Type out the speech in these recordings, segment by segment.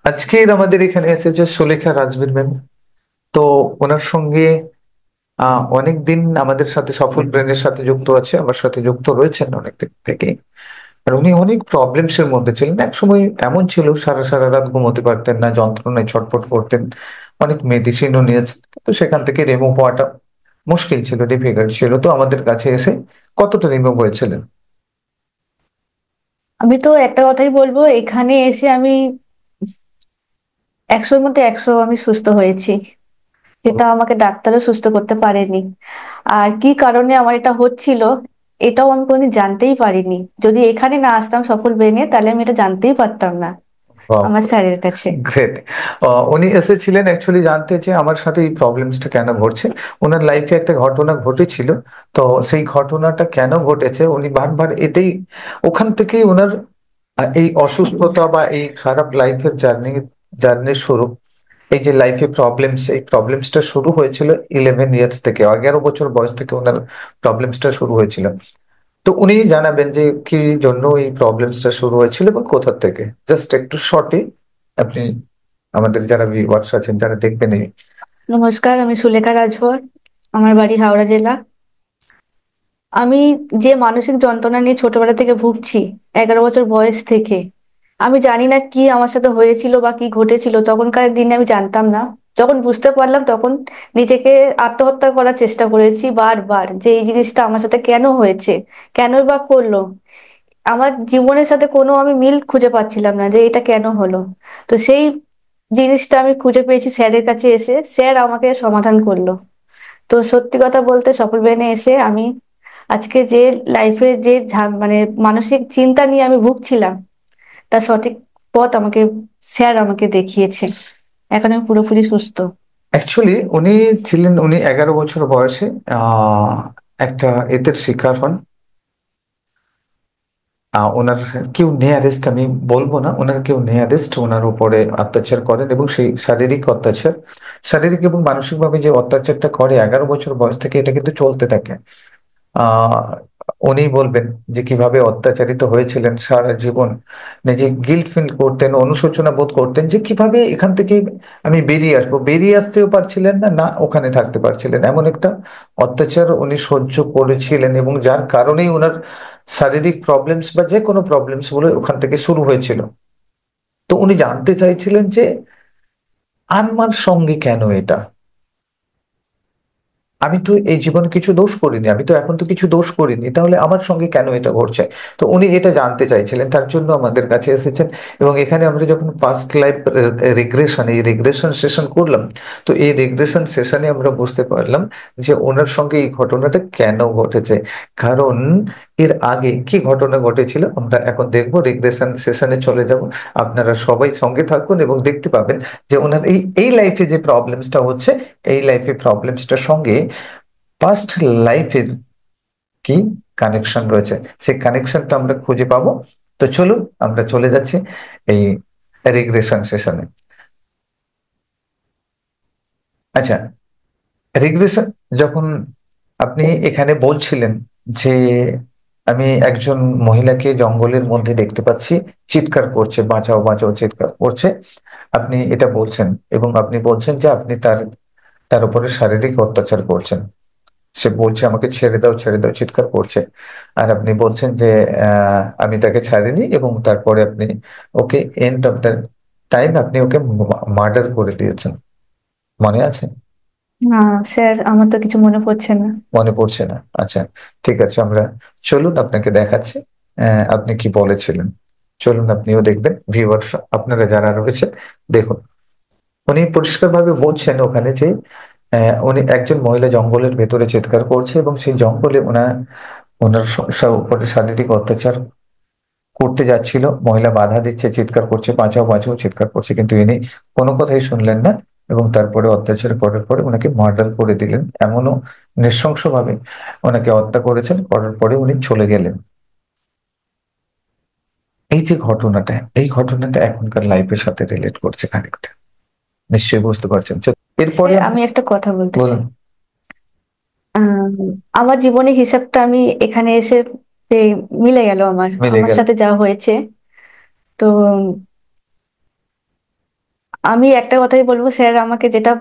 আজকের আমাদের এখানে এসেছে সুলেখা রাজবীর ম্যাম। তো ওনার সঙ্গে অনেক দিন আমাদের সাথে সফল ব্রেনের সাথে যুক্ত আছে, আমার সাথে যুক্ত রয়েছেন অনেক দিন থেকে। আর উনি অনেক প্রবলেমস এর মধ্যে ছিলেন, এক সময় এমন ছিল সারা সারা রাত ঘুমোতে পারতেন না, যন্ত্রণায় ছটফট করতেন। অনেক মেডিসিনও নিয়েছেন, তো সেখান থেকে রিমুভ হওয়াটা মুশকিল ছিল, ডিফিকাল্ট ছিল। তো আমাদের কাছে এসে কতটা রিমুভ হয়েছিলেন? আমি তো একটা কথাই বলবো, এখানে এসে আমি 100-র মধ্যে 100 আমি সুস্থ হয়েছি। এটা আমাকে ডাক্তারও সুস্থ করতে পারেনি। আর কি কারণে আমার এটা হচ্ছিল, এটাও আমি কোনোদিন জানতেই পারিনি। যদি এখানে না আসতাম সফল ব্রেনে, তাহলে আমি এটা জানতেই পারতাম না আমার স্যারের কাছে। গ্রেট। উনি এসেছিলেন অ্যাকচুয়ালি জানতে যে আমার সাথে এই প্রবলেমসটা কেন ঘটছে। ওনার লাইফে একটা ঘটনা ঘটেছিল। তো সেই ঘটনাটা কেন ঘটেছে উনি বারবার এটাই, ওখান থেকেই ওনার এই অসুস্থতা বা এই খারাপ লাইফের জার্নির শুরু। এই যে লাইফে প্রবলেমস, এই প্রবলেমসটা শুরু হয়েছিল 11 ইয়ার্স থেকে, 11 বছর বয়স থেকে ওনার প্রবলেমসটা শুরু হয়েছিল। তো উনি জানাবেন যে কি জন্য এই প্রবলেমসটা শুরু হয়েছিল এবং কোথা থেকে। জাস্ট একটু শর্টে আপনি আমাদের যারা ভিউয়ার্স আছেন, যারা দেখবেন এই। নমস্কার, আমি সুলেখা রাজভর। আমার বাড়ি হাওড়া জেলা। আমি যে মানসিক যন্ত্রণা নিয়ে ছোটবেলা থেকে ভুগছি, 11 বছর বয়স থেকে, আমি জানি না কি আমার সাথে হয়েছিল বা কি ঘটেছিল। তখনকার দিনে আমি জানতাম না। যখন বুঝতে পারলাম তখন নিজেকে আত্মহত্যা করার চেষ্টা করেছি বারবার, যে এই জিনিসটা আমার সাথে কেন হয়েছে, কেনই বা করলো। আমার জীবনের সাথে কোনো আমি মিল খুঁজে পাচ্ছিলাম না যে এটা কেন হলো। তো সেই জিনিসটা আমি খুঁজে পেয়েছি স্যারের কাছে এসে, স্যার আমাকে সমাধান করলো। তো সত্যি কথা বলতে, সফল ব্রেনে এসে আমি আজকে যে লাইফে যে মানে মানসিক চিন্তা নিয়ে আমি ভুগছিলাম, তার সঠিক পথ আমাকে স্যার আমাকে দেখিয়েছে। এখন আমি পুরোপুরি সুস্থ। অ্যাকচুয়ালি উনি 11 বছর বয়সে আহ একটা এদের শিকার হন। ওনার কেউ নিয়ারেস্ট, আমি বলবো না, ওনার কেউ নিয়ারেস্ট ওনার উপরে অত্যাচার করেন, এবং সেই শারীরিক অত্যাচার, শারীরিক এবং মানসিক ভাবে যে অত্যাচারটা করে 11 বছর বয়স থেকে, এটা কিন্তু চলতে থাকে। আহ উনি বলবেন যে কিভাবে অত্যাচারিত হয়েছিলেন সারা জীবন। নিজে গিল্ট ফিল করতেন, অনুশোচনা বোধ করতেন যে কিভাবে এখান থেকে আমি বেরিয়ে আসবো, বেরিয়ে আসতেও পারছিলেন না, না ওখানে থাকতে পারছিলেন। এমন একটা অত্যাচার উনি সহ্য করেছিলেন, এবং যার কারণেই ওনার শারীরিক প্রবলেমস বা যে কোনো প্রবলেমস গুলো ওখান থেকে শুরু হয়েছিল। তো উনি জানতে চাইছিলেন যে আমার সঙ্গে কেন এটা, আমি তো এই জীবনে কিছু দোষ করিনি, আমি তো এখন তো কিছু দোষ করিনি, তাহলে আমার সঙ্গে কেন এটা ঘটছে। তো উনি এটা জানতে চাইছিলেন, তার জন্য আমাদের কাছে এসেছেন। এবং এখানে আমরা যখন ফার্স্ট লাইফ রিগ্রেশন, এই রিগ্রেশন সেশন করলাম, তো এই রিগ্রেশন সেশনে আমরা বুঝতে পারলাম যে ওনার সঙ্গে এই ঘটনাটা কেন ঘটেছে। কারণ এর আগে কি ঘটনা ঘটেছিল আমরা এখন দেখবো, রিগ্রেশন সেশনে চলে যাব। আপনারা সবাই সঙ্গে থাকুন এবং দেখতে পাবেন যে ওনার এই এই লাইফে যে প্রবলেমসটা হচ্ছে, এই লাইফে প্রবলেমসটার সঙ্গে পাস্ট লাইফের কি কানেকশন রয়েছে, সেই কানেকশনটা আমরা খুঁজে পাবো। তো চলুন আমরা চলে যাচ্ছি এই রিগ্রেশন সেশনে। আচ্ছা, রিগ্রেশন, যখন আপনি এখানে বলছিলেন যে আমি একজন মহিলাকে জঙ্গলের মধ্যে দেখতে পাচ্ছি, চিৎকার করছে, বাঁচাও বাঁচাও চিৎকার করছে, আপনি এটা বলছেন। এবং আপনি বলছেন যে আপনি তার তার উপরে শারীরিক অত্যাচার করছেন। সে বলছে আমাকে ছেড়ে দাও ছেড়ে দাও, চিৎকার করছে। আর আপনি বলছেন যে আমি তাকে ছাড়িনি, এবং তারপরে আপনি okay end of the time আপনি ওকে মার্ডার করে দিয়েছেন। মনে আছে? না স্যার, আমার তো কিছু মনে পড়ছে না। মনে পড়ছে না? আচ্ছা, ঠিক আছে, আমরা চলুন আপনাকে দেখাচ্ছি আপনি কি বলেছিলেন। চলুন আপনিও দেখবেন, ভিউয়ার্স আপনারা যারা রয়েছে দেখুন। উনি পরিষ্কারভাবে বলছেন ওখানে যে উনি একজন মহিলা জঙ্গলের ভেতরে চিৎকার করছে, এবং সেই জঙ্গলে ওনার উপরে শারীরিক অত্যাচার করতে যাচ্ছিল। মহিলা বাধা দিচ্ছে, চিৎকার করছে, বাঁচাও বাঁচাও চিৎকার করছে, কিন্তু ইনি কোনো কথাই শুনলেন না। এবং তারপরে অত্যাচার করার পরে ওনাকে মার্ডার করে দিলেন, এমনও নৃশংসভাবে ওনাকে হত্যা করেছেন, করার পরে উনি চলে গেলেন। এই যে ঘটনাটা, এই ঘটনাটা এখনকার লাইফের সাথে রিলেট করছে খানিকটা, নিশ্চয়ই বুঝতে পারছেন। এরপরে স্যার, আমরা আমি একটা কথা বলতে চাই। বলুন। আম, আমার জীবনের হিসাবটা আমি এখানে এসে মিলে গেল আমার মিলে আমার গেল। সাথে যা হয়েছে। তো আমি একটা কথাই বলবো, স্যার আমাকে যেটা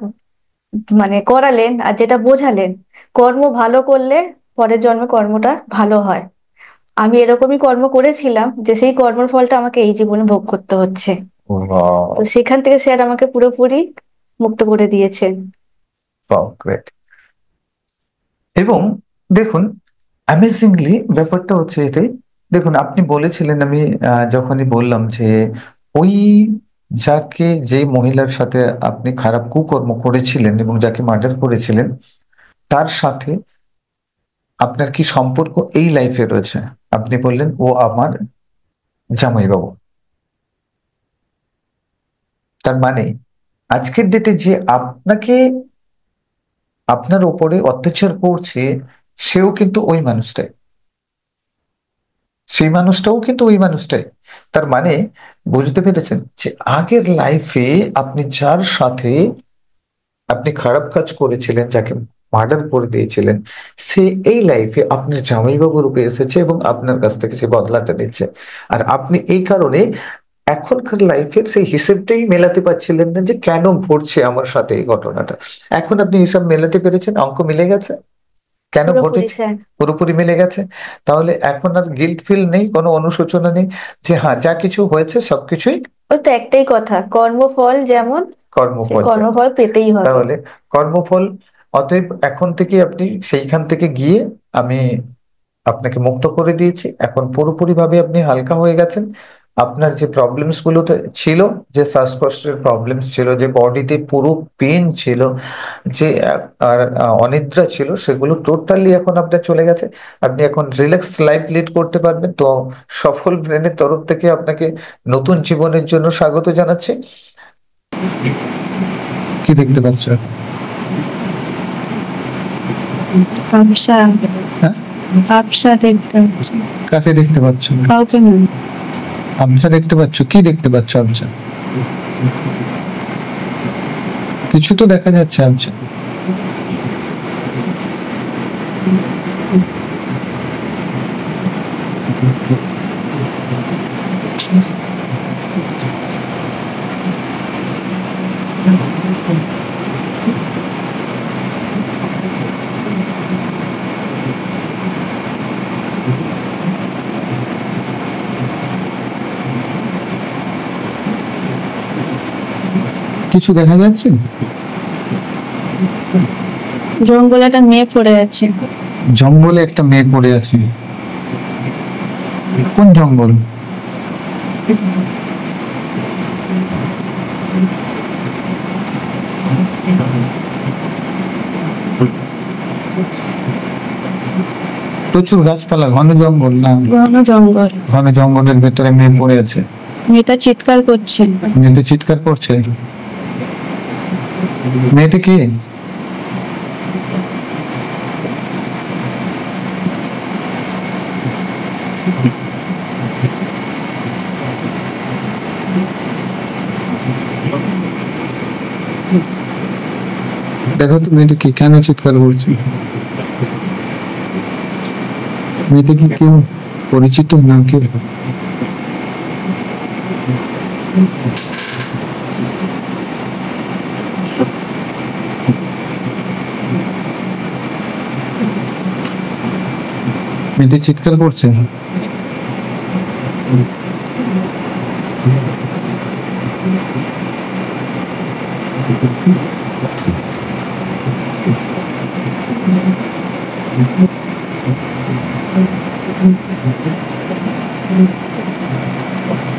মানে করালেন আর যেটা বোঝালেন, কর্ম ভালো করলে পরের জন্মে কর্মটা ভালো হয়। আমি এরকমই কর্ম করেছিলাম যে সেই কর্মের ফলটা আমাকে এই জীবনে ভোগ করতে হচ্ছে। তো ওয়াও, সেখান থেকে স্যার আমাকে পুরোপুরি মুক্ত করে দিয়েছেন। গ্রেট। এবং দেখুন, অ্যামেজিংলি ব্যাপারটা হচ্ছে এটাই। দেখুন, আপনি বলেছিলেন, আমি যখনই বললাম যে ওই যে মহিলার সাথে আপনি খারাপ কুকর্ম করেছিলেন এবং যাকে মার্ডার করেছিলেন, তার সাথে আপনার কি সম্পর্ক এই লাইফে রয়েছে? আপনি বললেন ও আমার জামাইবাবু। তার মানে আজকের ডেটে যে আপনাকে, আপনার উপরে অত্যাচার করছে, সেও কিন্তু ওই মানুষটাই, সেই মানুষটাও কিন্তু ওই মানুষটাই। তার মানে বুঝতে পেরেছেন যে আগের লাইফে আপনি যার সাথে আপনি খারাপ কাজ করেছিলেন, যাকে মার্ডার করে দিয়েছিলেন, সে এই লাইফে আপনার জামাইবাবু রূপে এসেছে এবং আপনার কাছ থেকে সে বদলাটা নিচ্ছে। আর আপনি এই কারণে এখনকার লাইফের সেই হিসেবটাই মেলাতে পারছিলেন না যে কেন ঘটছে আমার সাথে এই ঘটনাটা। এখন আপনি হিসাব মেলাতে পেরেছেন, অঙ্ক মিলে গেছে, কেন পুরোপুরি ঘটেছে স্যার। পুরোপুরি মিলে গেছে। তাহলে এখন আর গিল্ট ফিল নেই, কোনো অনুশোচনা নেই, যে হ্যাঁ যা কিছু হয়েছে সবকিছুই ওই তো একটাই কথা, কর্মফল যেমন সে কর্মফল চাই। কর্মফল পেতেই হবে। তাহলে কর্মফল, অতএব এখন থেকে আপনি সেইখান থেকে গিয়ে, আমি আপনাকে মুক্ত করে দিয়েছি, এখন পুরোপুরি ভাবে আপনি হালকা হয়ে গেছেন। আপনার যে প্রবলেমস গুলোতে ছিল, যে শ্বাসকষ্টের প্রবলেমস ছিল, যে বডিতে পুরো পেন ছিল, যে অনিদ্রা ছিল, সেগুলো টোটালি এখন আপনার চলে গেছে। আপনি এখন রিল্যাক্স লাইফ লিড করতে পারবেন। তো সফল ব্রেনের তরফ থেকে আপনাকে নতুন জীবনের জন্য স্বাগত জানাচ্ছি। কি দেখতে পাচ্ছ? আবসা, হ্যাঁ, আবসা দেখতে পাচ্ছি। কাকে দেখতে পাচ্ছ? কাউকে না। আবছা দেখতে পাচ্ছ? কি দেখতে পাচ্ছ আবছা? কিছু তো দেখা যাচ্ছে আবছা। কিছু দেখা যাচ্ছে? জঙ্গলে একটা মেয়ে পড়ে আছে। জঙ্গলে একটা মেয়ে পড়ে আছে? কোন জঙ্গল? প্রচুর গাছপালা, ঘন জঙ্গল না? ঘন জঙ্গল। ঘন জঙ্গলের ভেতরে মেয়ে পড়ে আছে। মেয়েটা চিৎকার করছে। মেয়েটা চিৎকার করছে? মেয়েটা কি? দেখো তো মেয়েটা কি, কেন চিৎকার করছে? মেয়েটা কি কেউ পরিচিত না কেউ? মেয়েটা চিৎকার করছে?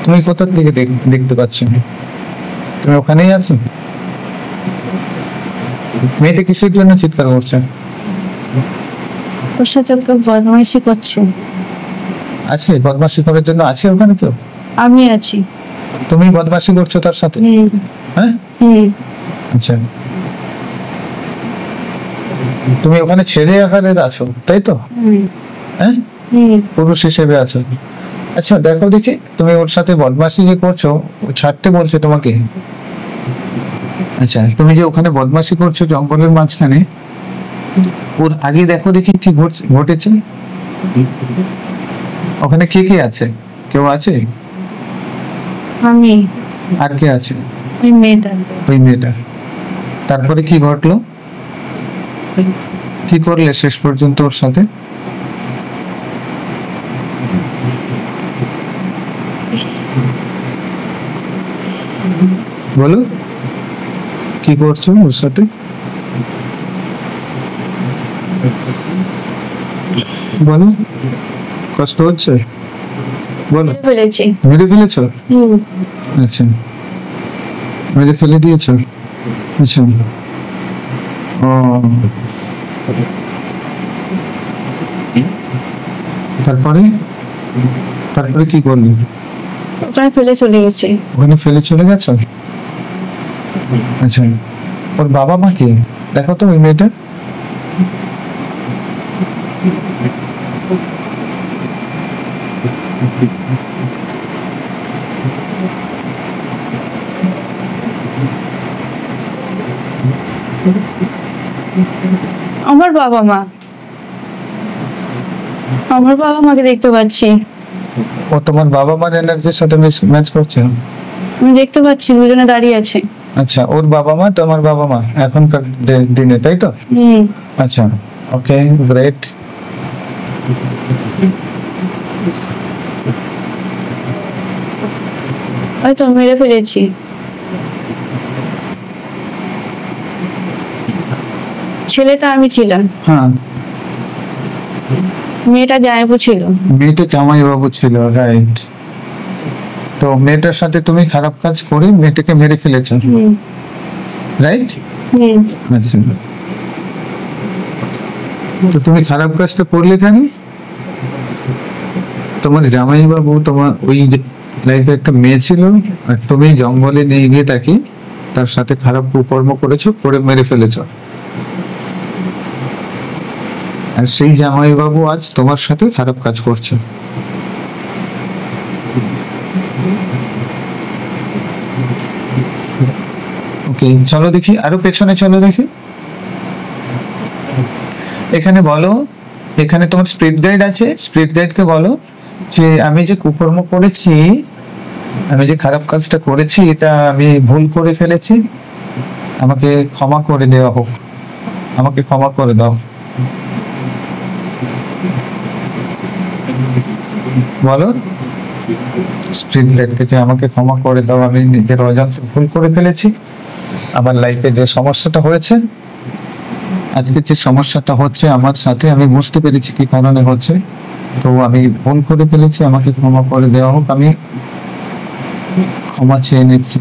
তুমি কোথার থেকে দেখতে পাচ্ছ? তুমি ওখানেই আছো? মেয়েটা কিসের জন্য চিৎকার করছে? ওর সাথে কেউ বদমাইশি করছে। আছে বদমাশি করার জন্য? আছে ওখানে কেউ? আমি আছি। তুমি বদমাশি করছো তার সাথে? হুম হ্যাঁ, হুম। আচ্ছা। তুমি ওখানে ছেলে আকারে আছো, তাই তো? হুম হ্যাঁ, হুম। পুরুষ হিসেবে আছো। আচ্ছা দেখো দেখি, তুমি ওর সাথে বদমাশি যে করছো, ও ছাড়তে বলছে তোমাকে? আচ্ছা, তুমি যে ওখানে বদমাশি করছো জঙ্গলের মাঝখানে, ওর আগে দেখো দেখি কি ঘটেছে। ওখানে কে কে আছে? কেউ আছে? আমি। আর কে আছে? ওই মেয়েটা। ওই মেয়েটা। তারপরে কি ঘটলো, কি করলে শেষ পর্যন্ত ওর সাথে? বলো, কি করছো ওর সাথে? বলো, কষ্ট হচ্ছে? বলো। মেরে ফেলেছি। মেরে ফেলেছো? হুম। আচ্ছা, মেরে ফেলে দিয়েছো। আচ্ছা। ও, তারপরে তারপরে কি করলি? ওখানে ফেলে চলে গেছে। ওখানে ফেলে চলে গেছো? আচ্ছা, ওর বাবা মা কে? দেখো তো ওই মেয়েটা। আমার বাবা মা, আমার বাবা মাকে দেখতে পাচ্ছি। ও তোমার বাবা মার এনার্জির সাথে ম্যাচ করছে? আমি দেখতে পাচ্ছি দুজনে দাঁড়িয়ে আছে। আচ্ছা, ওর বাবা মা তোমার বাবা মা এখনকার দিনে, তাই তো? হুম। আচ্ছা, ওকে, গ্রেট। হয়তো মেরে ফেলেছি। ছেলেটা আমি ছিলাম, হ্যাঁ, মেয়েটা জামাইবু ছিল। মেয়েটা জামাই বাবু ছিল, রাইট। তো মেয়েটার সাথে তুমি খারাপ কাজ করে মেয়েটাকে মেরে ফেলেছো, হুম। রাইট? হুম। আচ্ছা, তো তুমি খারাপ কাজটা করলে কেন? তোমার জামাই বাবু, তোমার ওই লাইফে একটা মেয়ে ছিল, আর তুমি জঙ্গলে নিয়ে গিয়ে তাকে, তার সাথে খারাপ কুকর্ম করেছো, করে মেরে ফেলেছো। আর সেই জামাই বাবু আজ তোমার সাথে খারাপ কাজ করছে। ওকে, চলো দেখি, আরো পেছনে চলো দেখি। এখানে বলো, এখানে তোমার স্পিরিট গাইড আছে, স্পিরিট গাইডকে বলো যে আমি যে কুকর্ম করেছি, আমি যে খারাপ কাজটা করেছি, এটা আমি ভুল করে ফেলেছি, আমাকে ক্ষমা করে দেওয়া হোক, আমাকে ক্ষমা করে দাও। বলো স্পিরিট গাইডকে যে আমাকে ক্ষমা করে দাও, আমি নিজের অজান্তে ভুল করে ফেলেছি, আমার লাইফে যে সমস্যাটা হয়েছে, আজকে যে সমস্যাটা হচ্ছে আমার সাথে, আমি বুঝতে পেরেছি কি কারণে হচ্ছে, তো আমি ভুল করে ফেলেছি, আমাকে ক্ষমা করে দেওয়া হোক, আমি ক্ষমা চেয়ে নিচ্ছি।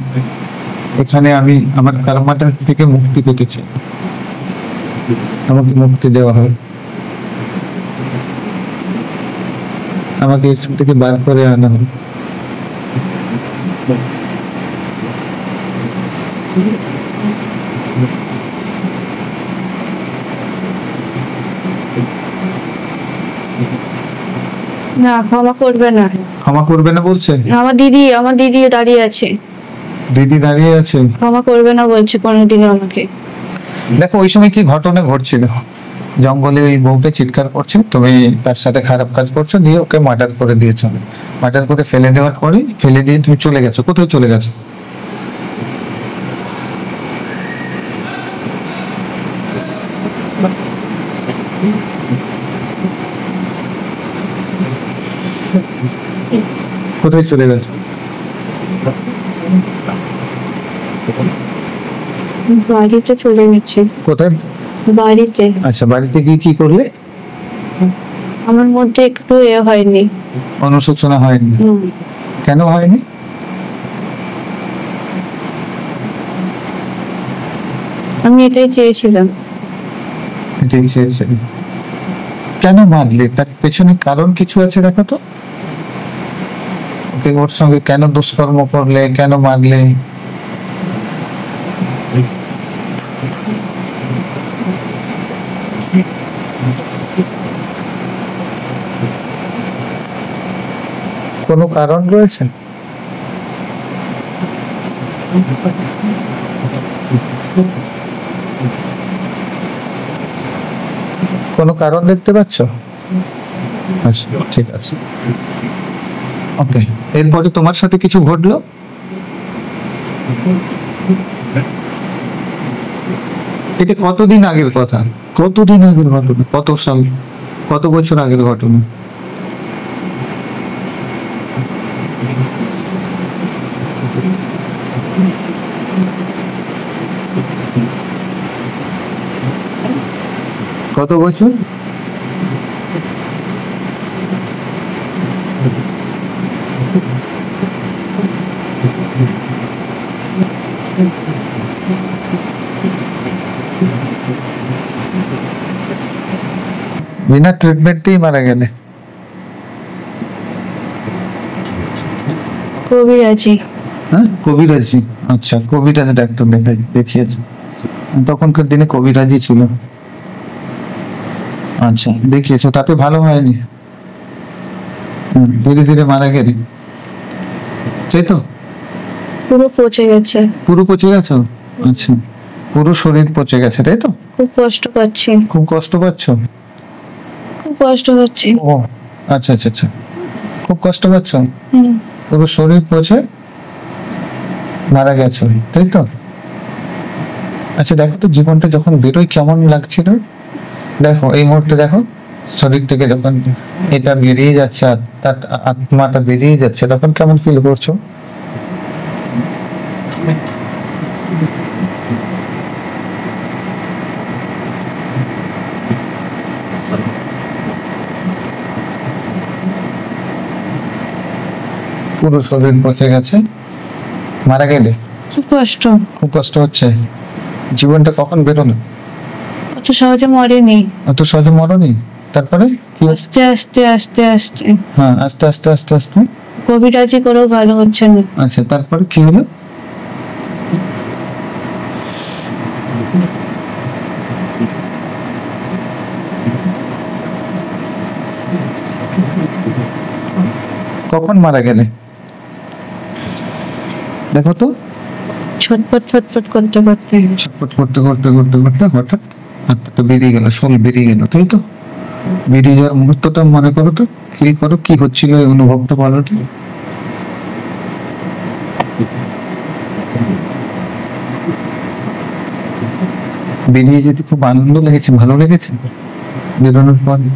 এখানে আমি আমার কর্মটা থেকে মুক্তি পেতে চাই, আমাকে মুক্তি দেওয়া হবে, আমাকে এখান থেকে বার করে আনা হবে। না, ক্ষমা করবে না। ক্ষমা করবে না বলছে? আমার দিদিও দাঁড়িয়ে আছে। দিদি দাঁড়িয়ে আছে? ক্ষমা করবে না বলছে কোনোদিনও আমাকে। দেখো ওই সময় কি ঘটনা ঘটছিল, জঙ্গলে ওই বউটা চিৎকার করছে, তুমি তার সাথে খারাপ কাজ করছো, দিয়ে ওকে মার্ডার করে দিয়েছো, মার্ডার করে ফেলে দেওয়ার পরে, ফেলে দিয়ে তুমি চলে গেছো, কোথায় চলে গেছো? কোথায় চলে গেছো? বাড়িতে চলে গেছে। কোথায়? বাড়িতে। আচ্ছা, বাড়িতে গিয়ে কি করলে? আমার মধ্যে একটু হয়নি। অনুশোচনা হয়নি? হুম। কেন হয়নি? আমি এটাই চেয়েছিলাম। এটাই চেয়েছিলি। কেন মারলে? তার পেছনে কারণ কিছু আছে, দেখো তো। ওকে, ওর সঙ্গে কেন দুষ্কর্ম করলে, কেন মারলে? কোনো কারণ রয়েছে? কোনো কারণ দেখতে পাচ্ছ? আচ্ছা, ঠিক আছে, ওকে। এরপরে তোমার সাথে কিছু ঘটলো? এটা কতদিন আগের কথা? কতদিন আগের ঘটনা? কত সাল, কত বছর আগের ঘটনা? কত বছর? বিনা ট্রিটমেন্টেই মারা গেলে? কবিরাজি। হ্যাঁ, কবিরাজি। আচ্ছা, কবিরাজ ডাক্তার দেখিয়েছে। তখনকার দিনে কবিরাজি ছিল। আচ্ছা, দেখিয়েছো, তাতে ভালো হয়নি? ধীরে ধীরে মারা গেলে, তাই তো? পুরো পচে গেছে। পুরো পচে গেছো? আচ্ছা, পুরো শরীর পচে গেছে, তাই তো? খুব কষ্ট পাচ্ছি। খুব কষ্ট পাচ্ছো? খুব কষ্ট পাচ্ছি। ও আচ্ছা আচ্ছা আচ্ছা, খুব কষ্ট পাচ্ছো? হুম। পুরো শরীর পচে মারা গেছো, তাই তো? আচ্ছা, দেখো তো জীবনটা যখন বেরোয় কেমন লাগছিল। দেখো এই মুহূর্তে, দেখো শরীর থেকে যখন এটা বেরিয়ে যাচ্ছে, তার আত্মাটা বেরিয়ে যাচ্ছে, তখন কেমন ফিল করছো? পুরো শরীর পচে গেছে, মারা গেলে খুব কষ্ট। খুব কষ্ট হচ্ছে। জীবনটা কখন বেরোলো? অত সহজে মরেনি। অত সহজে মরনি? তারপরে কি হচ্ছে? আস্তে আস্তে আস্তে আস্তে। হ্যাঁ, আস্তে আস্তে আস্তে আস্তে। কবিরাজি করেও ভালো হচ্ছে না। আচ্ছা, তারপরে কি হলো? কখন মারা গেলে দেখো তো? ছটপট ছটপট করতে করতে। ছটফট করতে করতে করতে করতে হঠাৎ হাতটা বেরিয়ে গেল, শোল বেরিয়ে গেল, তাই তো? বেরিয়ে যাওয়ার মুহূর্তটা মনে করো তো, ফিল করো কি হচ্ছিল, এই অনুভবটা বলো তো। বেরিয়ে যেতে খুব আনন্দ লেগেছে, ভালো লেগেছে বেরোনোর পরে?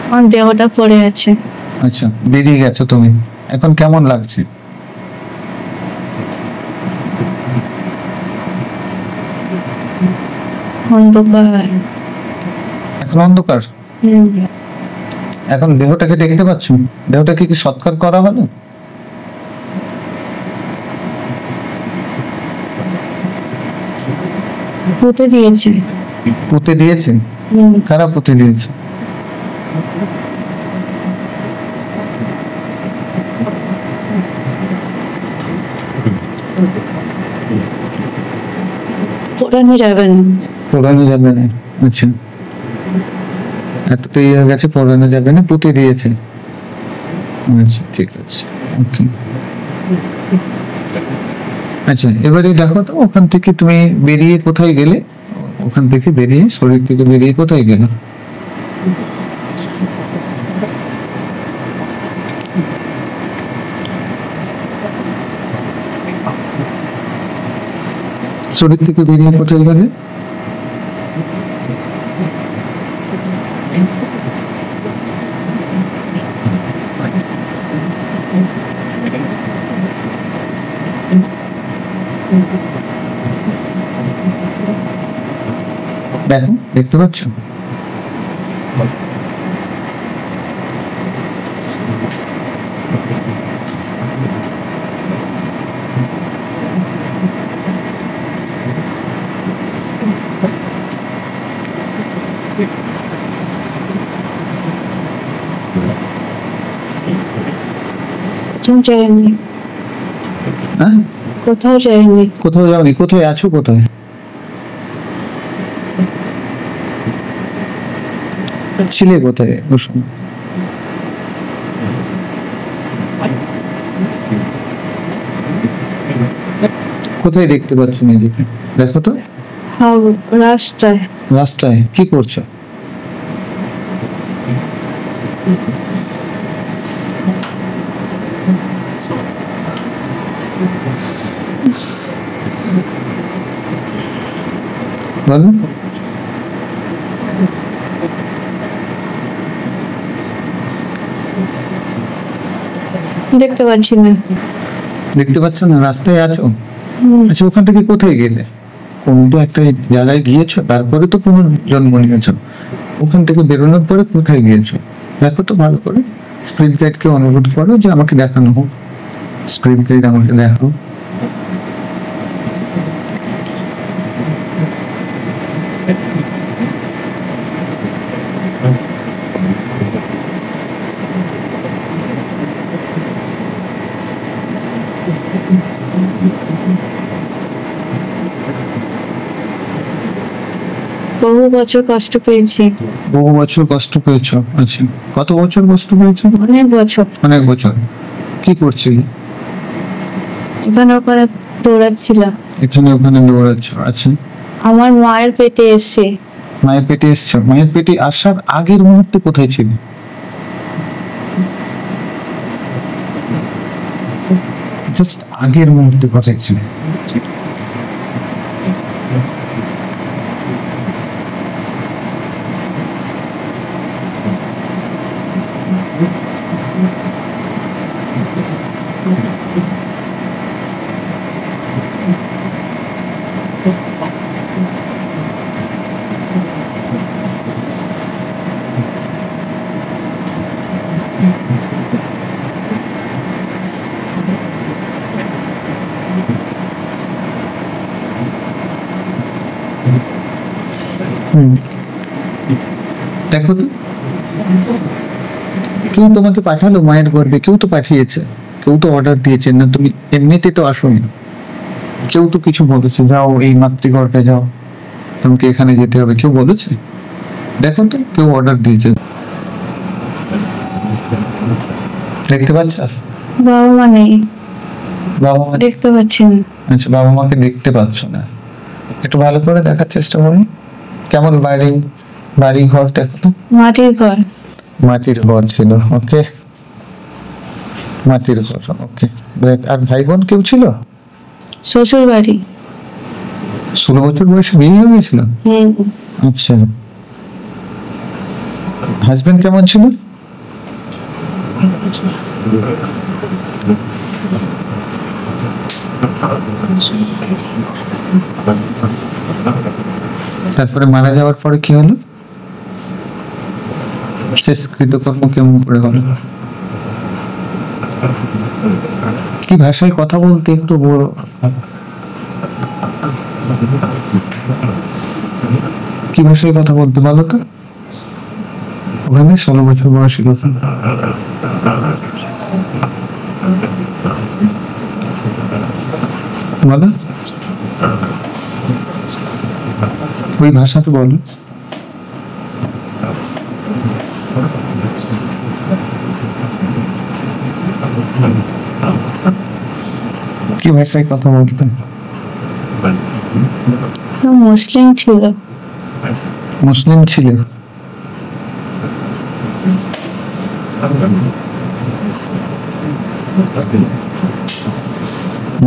আমার দেহটা পড়ে আছে। আচ্ছা, বেরিয়ে গেছো তুমি, এখন কেমন লাগছে? অন্ধকার। এখন অন্ধকার? হুম। এখন দেহটাকে দেখতে পাচ্ছ? দেহটাকে কি সৎকার করা হলো? পুঁতে দিয়েছে। পুঁতে দিয়েছে? হুম। কারা পুঁতে দিয়েছে? পোড়ানো যাবে না। পোড়ানো যাবে না? আচ্ছা, এতটাই হয়ে গেছে, পোড়ানো যাবে না, পুঁতে দিয়েছে। আচ্ছা, ঠিক আছে, ওকে। আচ্ছা, এবারে দেখো তো, ওখান থেকে তুমি বেরিয়ে কোথায় গেলে? ওখান থেকে বেরিয়ে, শরীর থেকে বেরিয়ে কোথায় গেলে? শরীর থেকে বেরিয়ে কোথায় গেলে? দেখো, দেখতে পাচ্ছ? কোথাও যায়নি। হ্যাঁ, কোথাও যায়নি। কোথাও যাওনি? কোথায় আছো? কোথায় ছিলে? কোথায় ওই সময়? কোথায় দেখতে পাচ্ছ নিজেকে? দেখো তো। রাস্তায়। রাস্তায়? কি করছো? বলো। দেখতে পাচ্ছি না। দেখতে পাচ্ছ না? রাস্তায় আছো? হুম, আচ্ছা, ওখান থেকে কোথায় গেলে? কোন তো একটা জায়গায় গিয়েছো, তারপরে তো কোনো জন্ম নিয়েছো। ওখান থেকে বেরোনোর পরে কোথায় গিয়েছো দেখো তো ভালো করে। স্পিড গাইডকে অনুরোধ করো যে আমাকে দেখানো হোক। স্পিড গাইড আমাকে দেখাও। বহু বছর কষ্ট পেয়েছি। বহু বছর কষ্ট পেয়েছো? আচ্ছা, কত বছর কষ্ট পেয়েছো? অনেক বছর। অনেক বছর। কি করছিলে? এখানে ওখানে দৌড়াচ্ছিলাম। এখানে ওখানে দৌড়াচ্ছ? আচ্ছা। আমার মায়ের পেটে এসে মায়ের পেটে এসছো? মায়ের পেটে আসার আগের মুহূর্তে কোথায় ছিলে? জাস্ট আগের মুহূর্তে কোথায় ছিলে? হুম, দেখো তো, কেউ তোমাকে পাঠালো মায়ের গর্ভে? কেউ তো পাঠিয়েছে, কেউ তো অর্ডার দিয়েছে না, তুমি এমনিতে তো আসোনি। কেউ তো কিছু বলেছে, যাও এই মাতৃগর্ভে যাও, তোমাকে এখানে যেতে হবে, কেউ বলেছে? দেখো তো, কেউ অর্ডার দিয়েছে? দেখতে পাচ্ছ? বাবা মা নেই, বাবা মা? দেখতে পাচ্ছি না। আচ্ছা, বাবা মাকে দেখতে পাচ্ছ না। একটু ভালো করে দেখার চেষ্টা করুন। কেমন বাড়ি, বাড়ি ঘর দেখো তো। মাটির ঘর। মাটির ঘর ছিল, ওকে। মাটির ঘর, ওকে। আর ভাই বোন কেউ ছিল? শ্বশুর বাড়ি। 16 বছর বয়সে বিয়ে হয়ে গেছিল? হুম, আচ্ছা। হাজবেন্ড কেমন ছিল? তারপরে মারা যাওয়ার পরে কি হলো? শেষ কৃতকর্ম কেমন করে হলো? কি ভাষায় কথা বলতে একটু কি ভাষায় কথা বলতে বলো তো? ওখানে 16 বছর বয়সী লোক। বলো, ওই ভাষাতে বলো। কি ভাষায় কথা বলতেন? মুসলিম ছিল। মুসলিম ছিল?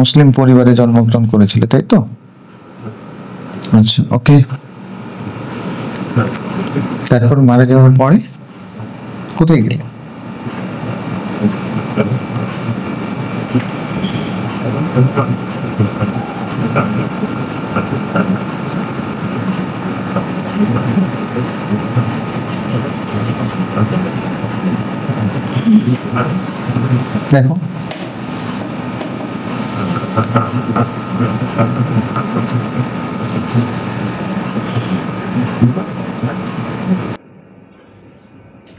মুসলিম পরিবারে জন্মগ্রহণ করেছিল, তাই তো? আচ্ছা, ওকে। তারপর মারা যাওয়ার পরে কোথায় গেলে? দেখো,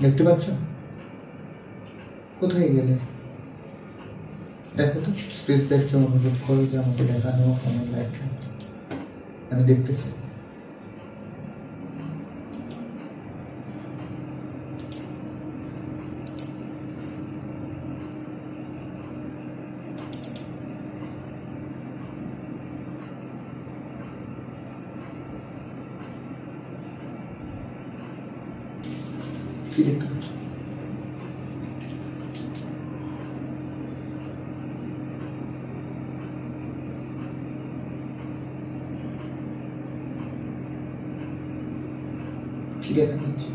দেখতে পাচ্ছ? কোথায় গেলে? দেখো তো, স্পেস দেখতে অনুরোধ করো যে আমাকে দেখানো কেমন লাগছে, আমি দেখতে চাই। কি দেখতে পাচ্ছ? কি দেখা যাচ্ছে?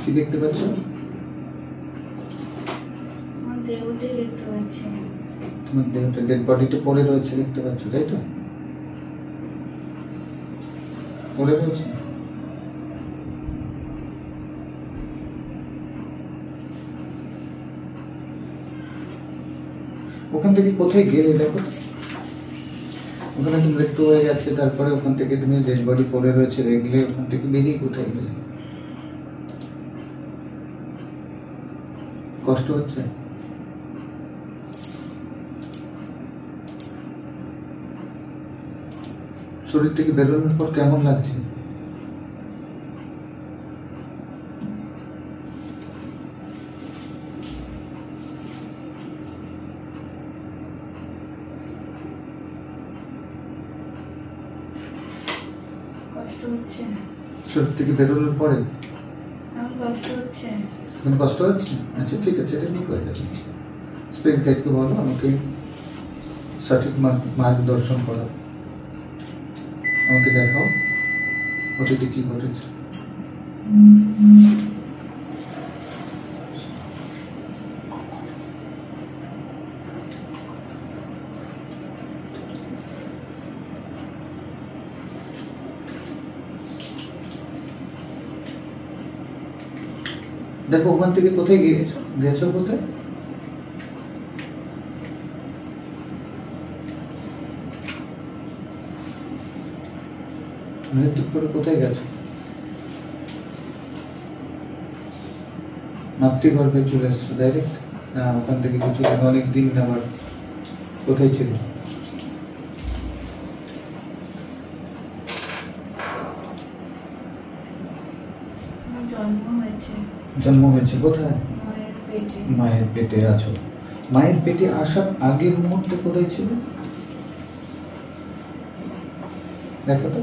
কি দেখতে পাচ্ছ? আমার দেহটাই দেখতে পাচ্ছি। তোমার দেহটা ডেড বডিতে পড়ে রয়েছে দেখতে পাচ্ছ, তাই তো? পড়ে রয়েছে। ওখান থেকে কোথায় গেলে দেখো তো? ওখানে তো মৃত্যু হয়ে গেছে, তারপরে ওখান থেকে তুমি ডেড বডি পড়ে রয়েছে দেখলে, ওখান থেকে বেরিয়ে কোথায় গেলে? কষ্ট হচ্ছে? শরীর থেকে বেরোনোর পর কেমন লাগছে? কষ্ট হচ্ছে। শরীর থেকে বেরোনোর পরে আমার কষ্ট হচ্ছে। এখন কষ্ট হচ্ছে? আচ্ছা ঠিক আছে, এটা ঠিক হয়ে যাবে। স্পিরিট গাইডকে বলো আমাকে সঠিক মার্গদর্শন করো, আমাকে দেখাও ওটিতে কি ঘটেছে। দেখো ওখান থেকে কোথায় গিয়েছো, গেছো কোথায়? মৃত্যুর পরে কোথায় গেছো? মাতৃগর্ভে চলে এসছো ডাইরেক্ট? না ওখান থেকে কিছুদিন, অনেক দিন আবার কোথায় ছিল? আমার জন্ম হয়েছে জন্ম হয়েছে কোথায়? মায়ের পেটে। মায়ের পেটে আছো। মায়ের পেটে আসার আগের মুহূর্তে কোথায় ছিল দেখো তো?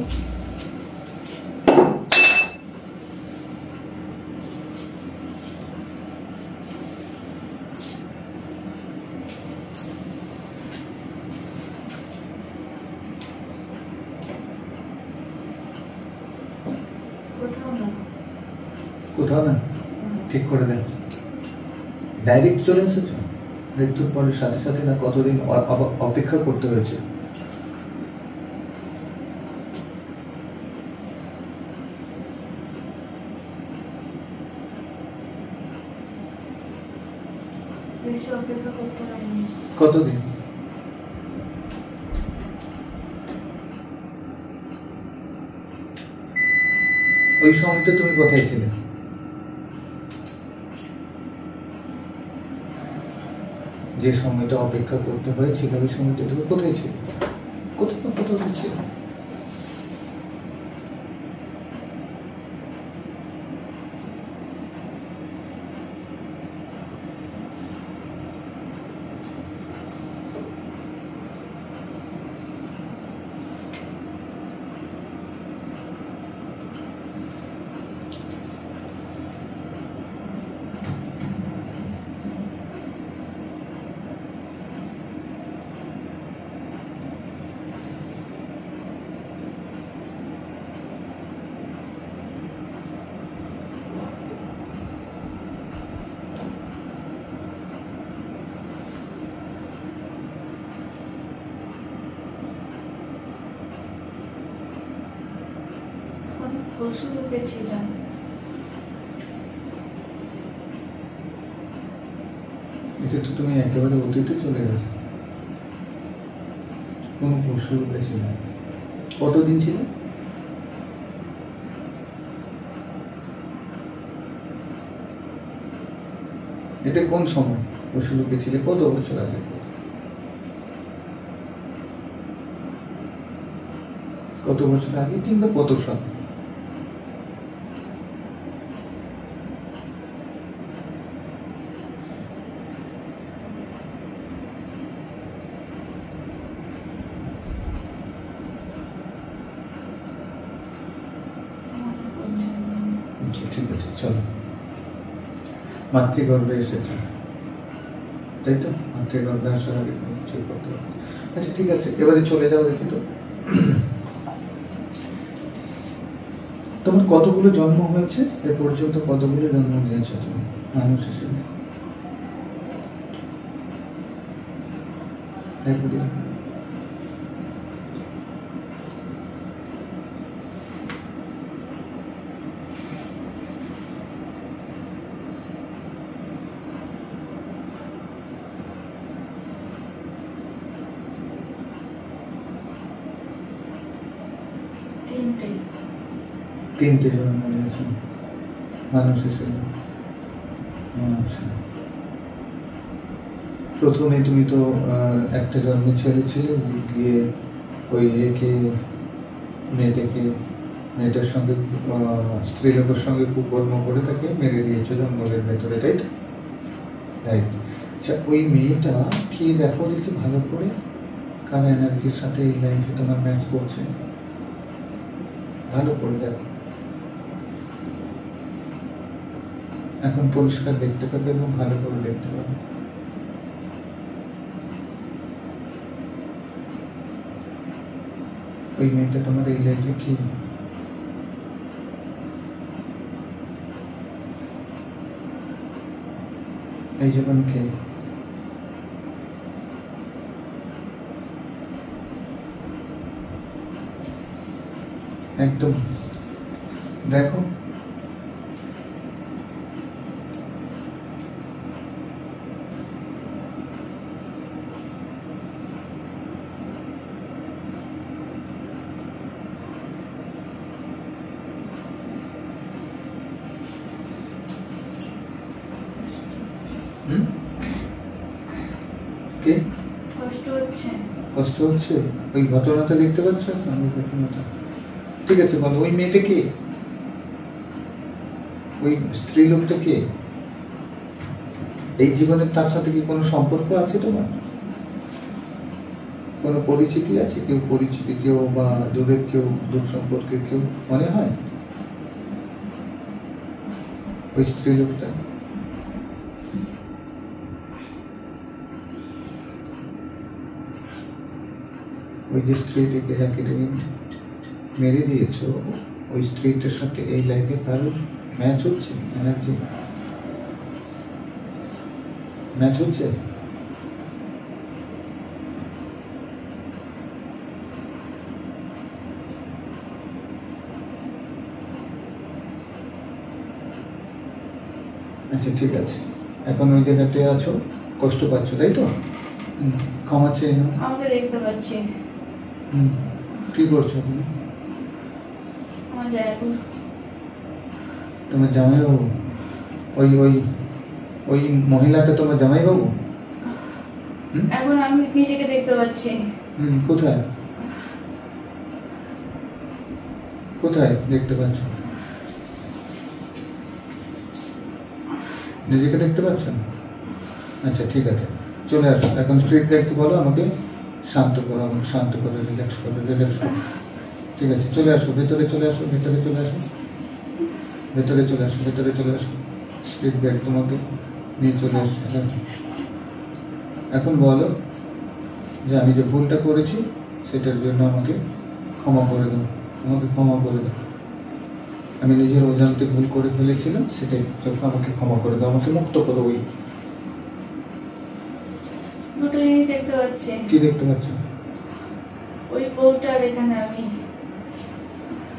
কোথাও না। কোথাও না? ঠিক করে দেন। ডাইরেক্ট চলে এসেছো মৃত্যুর পরের সাথে সাথে, না কতদিন অপেক্ষা করতে হয়েছে? বেশি অপেক্ষা করতে হয়নি। কতদিন? ওই সময়টা তুমি কোথায় ছিলে? যে সময়টা অপেক্ষা করতে হয়েছিল ওই সময়টা তুমি কোথায় ছিলে? কোথাও না কোথাও তো ছিলে। অনেক পশু রূপে ছিলাম। এটা তো তুমি একেবারে অতীতে চলে গেছো। কোন পশু রূপে ছিল? কতদিন ছিল? এটা কোন সময় পশু রূপে ছিলে? কত বছর আগে? কত বছর আগে কিংবা কত সাল? মনে পড়ছে না। আচ্ছা, ঠিক আছে চলো। মাতৃগর্ভে এসেছ, তাই তো? মাতৃ গর্ভে আসার আগে কোনো কিছুই করতে পারবে না। আচ্ছা ঠিক আছে, এবারে চলে যাও দেখি তো। তোমার কতগুলো জন্ম হয়েছে এ পর্যন্ত? কতগুলো জন্ম নিয়েছো তুমি মানুষ হিসেবে? একবারই। তিনটে জন্ম নিয়েছো মানুষ হিসেবে। আচ্ছা, প্রথমে তুমি তো একটা জন্মে ছেড়েছিলে, গিয়ে ওই একে মেয়েটার সঙ্গে স্ত্রীলোকের সঙ্গে কুকর্ম করে তাকে মেরে দিয়েছো জঙ্গলের ভেতরে, তাই তো? রাইট। আচ্ছা, ওই মেয়েটা কি দেখো দেখি ভালো করে, কার এনার্জির সাথে এই লাইফে তোমার ম্যাচ করছে, ভালো করে দেখো। এখন পরিষ্কার দেখতে পাবে এবং ভালো করে দেখতে পাবে। ওই মেয়েটা তোমার এই লাইফে কি? এই জীবন কে? একদম দেখো। কে কষ্ট হচ্ছে? কষ্ট হচ্ছে? ওই ঘটনাটা দেখতে পাচ্ছ? আমি ঘটনাটা ঠিক আছে, বলো ওই মেয়েটা কে? ওই স্ত্রী লোকটা কে? এই জীবনে তার সাথে কি কোনো সম্পর্ক আছে তোমার? কোনো পরিচিতি আছে? কেউ পরিচিতি, কেউ বা দূরের কেউ, দূর সম্পর্কে কেউ মনে হয় ওই স্ত্রী লোকটা? ওই যে স্ত্রীটিকে যাকে তুমি মেরে দিয়েছো, ওই স্ত্রীটার সাথে এই লাইফে কারো ম্যাচ হচ্ছে? এনার্জি ম্যাচ হচ্ছে? আচ্ছা ঠিক আছে, এখন ওই জায়গাতে আছো, কষ্ট পাচ্ছ, তাই তো? ক্ষমা চেয়ে নাও। আমাকে দেখতে পাচ্ছি। কি করছো তুমি? আমার জায়গা। তোমার জামাইবাবু? ওই ওই ওই মহিলাটা তোমার জামাইবাবু? এখন আমি নিজেকে দেখতে পাচ্ছি। কোথায় কোথায় দেখতে পাচ্ছ? নিজেকে দেখতে পাচ্ছ? আচ্ছা ঠিক আছে, চলে আসো এখন। স্ট্রিট একটু বলো আমাকে, শান্ত করো, আমাকে শান্ত করো, রিল্যাক্স করো, রিল্যাক্স করো। ঠিক আছে, চলে আসো, ভেতরে চলে আসো, ভেতরে চলে আসো, ভেতরে চলে আসো, ভেতরে চলে আসো। স্ট্রিট ব্যাগ তোমাকে নিয়ে চলে আসছে। এখন বলো যে আমি যে ভুলটা করেছি সেটার জন্য আমাকে ক্ষমা করে দাও, আমাকে ক্ষমা করে দাও। আমি নিজের অজান্তে ভুল করে ফেলেছিলাম, সেটাই আমাকে ক্ষমা করে দাও, আমাকে মুক্ত করো। ওই দুটো জিনিস দেখতে পাচ্ছি। কি দেখতে পাচ্ছ? ওই বউটা আর এখানে আমি।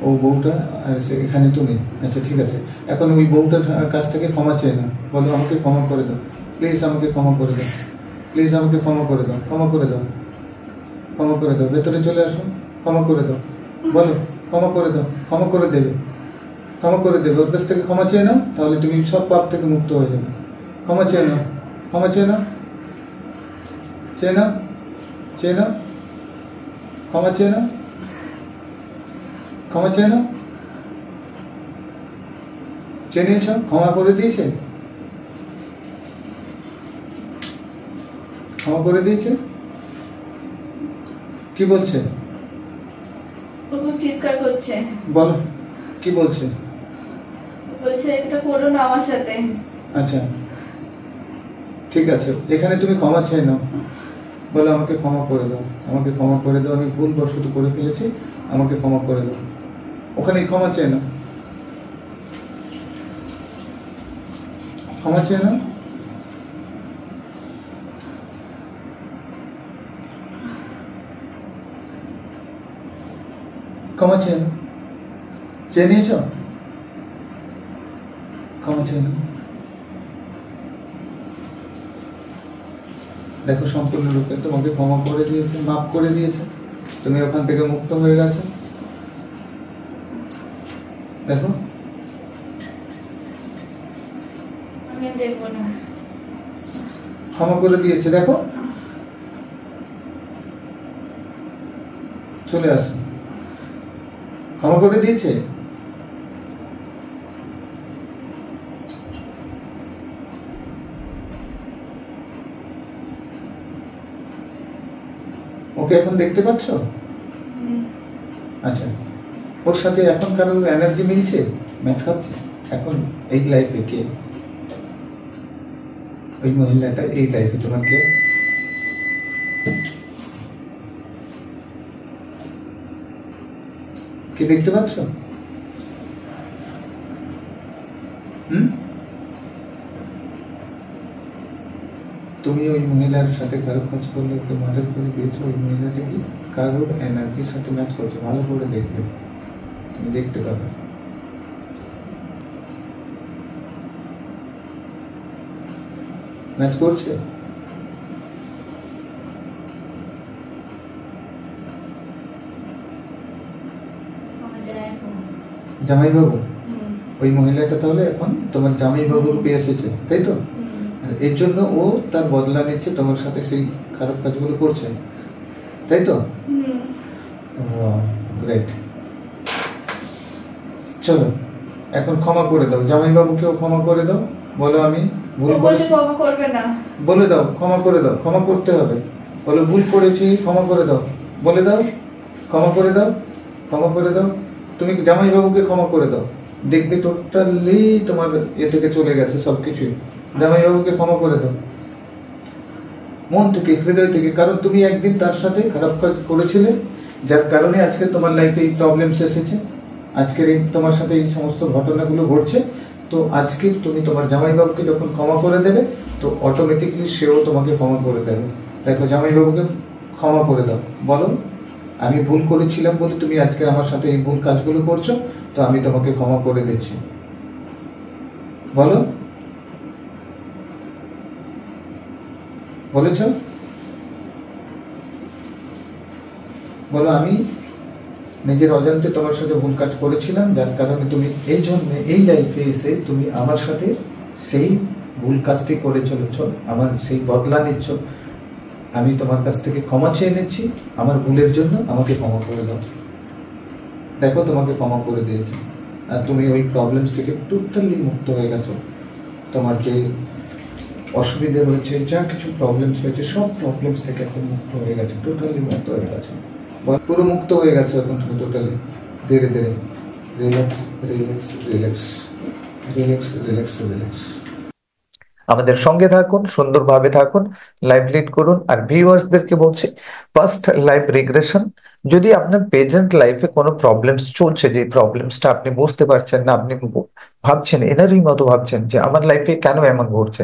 ও বউটা আর এখানে তুমি? আচ্ছা ঠিক আছে, এখন ওই বউটার কাছ থেকে ক্ষমা চেয়ে না, বলো আমাকে ক্ষমা করে দাও, প্লিজ আমাকে ক্ষমা করে দাও, প্লিজ আমাকে ক্ষমা করে দাও, ক্ষমা করে দাও, ক্ষমা করে দাও। ভেতরে চলে আসো, ক্ষমা করে দাও, বলো ক্ষমা করে দাও, ক্ষমা করে দেবে, ক্ষমা করে দেবে। ওর কাছ থেকে ক্ষমা চেয়ে নাও, তাহলে তুমি সব পাপ থেকে মুক্ত হয়ে যাবে। ক্ষমা চেয়ে নাও, ক্ষমা চেয়ে নাও, চেয়ে নাও, চেয়ে নাও, ক্ষমা চেয়ে নাও, ক্ষমা চেয়ে নাও। চেয়ে নিয়েছ? ক্ষমা করে দিয়েছে? ক্ষমা করে দিয়েছে? কি বলছে? ও খুব চিৎকার করছে। বলো কি বলছে? বলছে এটা করো না আমার সাথে। আচ্ছা ঠিক আছে, এখানে তুমি ক্ষমা চেয়ে নাও, বলো আমাকে ক্ষমা করে দাও, আমাকে ক্ষমা করে দাও, আমি ভুলবশত করে ফেলেছি, আমাকে ক্ষমা করে দাও। ওখানে ক্ষমা চেয়ে নাও, ক্ষমা চেয়ে নাও। ক্ষমা চেয়ে নাও, চেয়ে নিয়েছ? ক্ষমা চেয়ে নাও। দেখো সম্পূর্ণরূপে তোমাকে ক্ষমা করে দিয়েছে, মাফ করে দিয়েছে, তুমি ওখান থেকে মুক্ত হয়ে গেছো। দেখো আমি দেখবো না। ক্ষমা করে দিয়েছে, দেখো চলে আসো, ক্ষমা করে দিয়েছে। ওকে এখন দেখতে পাচ্ছ? আচ্ছা, ওর সাথে এখন কারোর এনার্জি মিলছে, ম্যাচ খাচ্ছে এখন এই লাইফে? কে ওই মহিলাটা এই লাইফে তোমার কে? কি দেখতে পাচ্ছ? তুমি ওই মহিলার সাথে খারাপ কাজ করলে, ওকে মার্ডার করে দিয়েছো, ওই মহিলাটা কি কারোর এনার্জির সাথে ম্যাচ করছে? ভালো করে দেখবে, তুমি দেখতে পাবে। ম্যাচ করছে। জামাইবাবু, ওই মহিলাটা তাহলে এখন তোমার জামাইবাবু রূপে এসেছে, তাই তো? এর জন্য ও তার বদলা নিচ্ছে, তোমার সাথে সেই খারাপ কাজগুলো করছে, তাই তো? গ্রেট। চলো এখন ক্ষমা করে দাও, জামাইবাবুকেও ক্ষমা করে দাও, বলো আমি ভুল করেছি। ক্ষমা করবে না। বলে দাও ক্ষমা করে দাও, ক্ষমা করতে হবে, বলো ভুল করেছি, ক্ষমা করে দাও, বলে দাও ক্ষমা করে দাও, ক্ষমা করে দাও। তুমি জামাইবাবুকে ক্ষমা করে দাও, দেখবে টোটালি তোমার এ থেকে চলে গেছে সবকিছুই। জামাইবাবুকে ক্ষমা করে দাও মন থেকে, হৃদয় থেকে, কারণ তুমি একদিন তার সাথে খারাপ কাজ করেছিলে, যার কারণে আজকে তোমার লাইফে এই প্রবলেমস এসেছে, আজকের এই তোমার সাথে এই সমস্ত ঘটনাগুলো ঘটছে। তো আজকে তুমি তোমার জামাইবাবুকে যখন ক্ষমা করে দেবে, তো অটোমেটিকলি সেও তোমাকে ক্ষমা করে দেবে। দেখো জামাইবাবুকে ক্ষমা করে দাও, বলো আমি ভুল করেছিলাম বলে তুমি আজকে আমার সাথে এই ভুল কাজগুলো করছো, তো আমি তোমাকে ক্ষমা করে দিচ্ছি, বলো। বলেছ? বলো আমি নিজের অজান্তে তোমার সাথে ভুল কাজ করেছিলাম, যার কারণে তুমি এই জন্য এই লাইফে এসে তুমি আমার সাথে সেই ভুল কাজটি করে চলেছ, আমার সেই বদলা নিচ্ছ। আমি তোমার কাছ থেকে ক্ষমা চেয়ে নিচ্ছি, আমার ভুলের জন্য আমাকে ক্ষমা করে দাও। দেখো তোমাকে ক্ষমা করে দিয়েছে, আর তুমি ওই প্রবলেমস থেকে টোটালি মুক্ত হয়ে গেছো। তোমার যে অসুবিধে রয়েছে, যা কিছু প্রবলেমস হয়েছে, সব প্রবলেমস থেকে এখন মুক্ত হয়ে গেছে, টোটালি মুক্ত হয়ে গেছে, পুরো মুক্ত হয়ে গেছে এখন তুমি টোটালি। ধীরে ধীরে relax relax relax relax relax relax. আমাদের সঙ্গে থাকুন, সুন্দরভাবে থাকুন, লাইভ লিড করুন। আর ভিউয়ার্সদেরকে বলছি, ফার্স্ট লাইভ রিগ্রেশন, যদি আপনার প্রেজেন্ট লাইফে কোনো প্রবলেমস চলছে, যে প্রবলেমসটা আপনি বুঝতে পারছেন না, আপনি ভাবছেন এনারই মতো, ভাবছেন যে আমার লাইফে কেন এমন ঘটছে,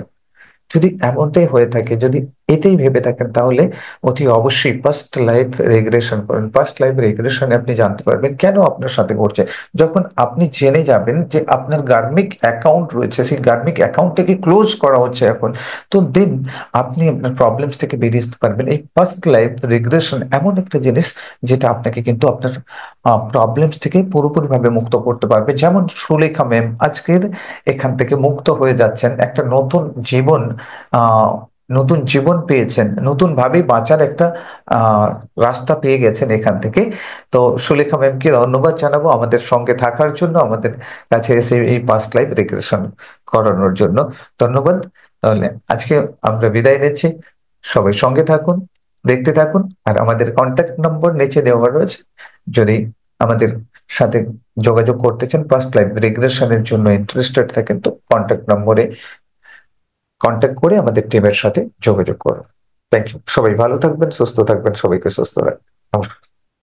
যদি এমনটাই হয়ে থাকে, যদি এটাই ভেবে থাকেন, তাহলে অতি অবশ্যই পাস্ট লাইফ রেগ্রেশন করুন। পাস্ট লাইফ রেগ্রেশনে আপনি জানতে পারবেন কেন আপনার সাথে ঘটছে। যখন আপনি জেনে যাবেন যে আপনার গার্মিক অ্যাকাউন্ট রয়েছে, সেই গার্মিক অ্যাকাউন্টটাকে ক্লোজ করা হচ্ছে এখন, তো দেন আপনি আপনার প্রবলেমস থেকে বেরিয়ে আসতে পারবেন। এই পাস্ট লাইফ রেগ্রেশন এমন একটা জিনিস যেটা আপনাকে কিন্তু আপনার প্রবলেমস থেকে পুরোপুরিভাবে মুক্ত করতে পারবে। যেমন সুলেখা ম্যাম আজকের এখান থেকে মুক্ত হয়ে যাচ্ছেন, একটা নতুন জীবন আহ নতুন জীবন পেয়েছেন, নতুন ভাবে বাঁচার একটা আহ রাস্তা পেয়ে গেছেন এখান থেকে। তো সুলেখা ম্যামকে ধন্যবাদ জানাবো আমাদের সঙ্গে থাকার জন্য, আমাদের কাছে এসে এই পাস্ট লাইফ রিগ্রেশন করানোর জন্য। ধন্যবাদ। তাহলে আজকে আমরা বিদায় নিচ্ছি, সবাই সঙ্গে থাকুন, দেখতে থাকুন। আর আমাদের কন্ট্যাক্ট নম্বর নিচে দেওয়া রয়েছে, যদি আমাদের সাথে যোগাযোগ করতে চান, পাস্ট লাইফ রিগ্রেশনের জন্য ইন্টারেস্টেড থাকেন, তো কন্ট্যাক্ট নম্বরে কন্ট্যাক্ট করে আমাদের টিমের সাথে যোগাযোগ করুন। Thank you. সবাই ভালো থাকবেন, সুস্থ থাকবেন, সবাইকে সুস্থ রাখবেন। নমস্কার।